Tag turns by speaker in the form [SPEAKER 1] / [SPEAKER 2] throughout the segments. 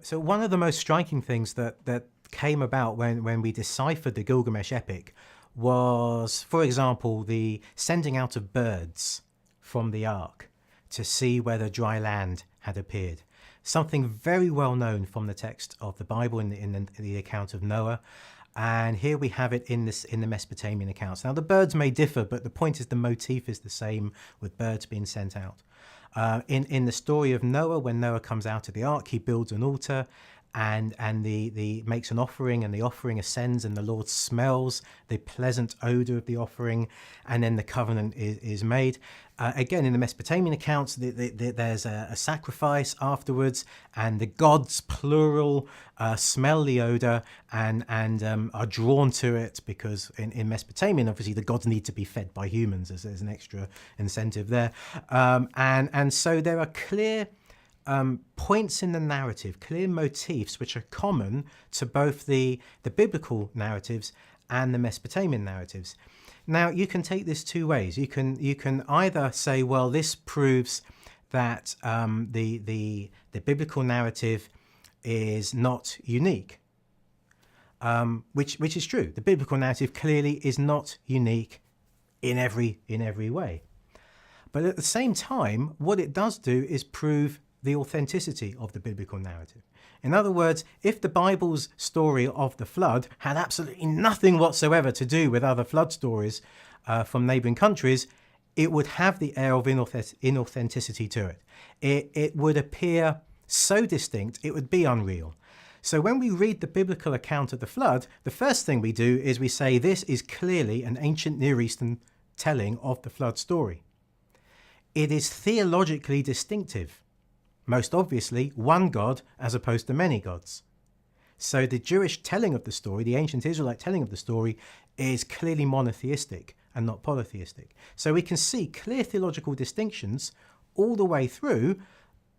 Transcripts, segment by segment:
[SPEAKER 1] So one of the most striking things that came about when we deciphered the Gilgamesh epic was, for example, the sending out of birds from the ark to see whether dry land had appeared. Something very well known from the text of the Bible in the account of Noah. And here we have it in the Mesopotamian accounts. Now, the birds may differ, but the point is the motif is the same, with birds being sent out. In the story of Noah, when Noah comes out of the ark, he builds an altar and the makes an offering, and the offering ascends, and the Lord smells the pleasant odor of the offering, and then the covenant is made. Again, in the Mesopotamian accounts, there's a sacrifice afterwards, and the gods, plural, smell the odor and are drawn to it, because in Mesopotamian, obviously, the gods need to be fed by humans. There's an extra incentive there. And so there are clear points in the narrative, clear motifs, which are common to both the biblical narratives and the Mesopotamian narratives. Now, you can take this two ways. You can either say, well, this proves that the biblical narrative is not unique, which is true. The biblical narrative clearly is not unique in every way. But at the same time, what it does do is prove the authenticity of the biblical narrative. In other words, if the Bible's story of the flood had absolutely nothing whatsoever to do with other flood stories from neighboring countries, it would have the air of inauthenticity to it. It would appear so distinct, it would be unreal. So when we read the biblical account of the flood, the first thing we do is we say this is clearly an ancient Near Eastern telling of the flood story. It is theologically distinctive. Most obviously, one God as opposed to many gods. So the Jewish telling of the story, the ancient Israelite telling of the story, is clearly monotheistic and not polytheistic. So we can see clear theological distinctions all the way through,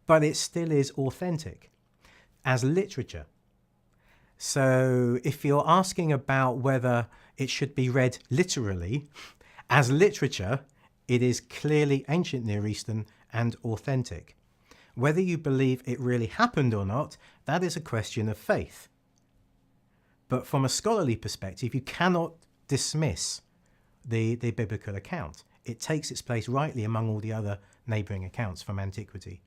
[SPEAKER 1] but it still is authentic as literature. So if you're asking about whether it should be read literally, as literature, it is clearly ancient Near Eastern and authentic. Whether you believe it really happened or not, that is a question of faith. But from a scholarly perspective, you cannot dismiss the biblical account. It takes its place rightly among all the other neighbouring accounts from antiquity.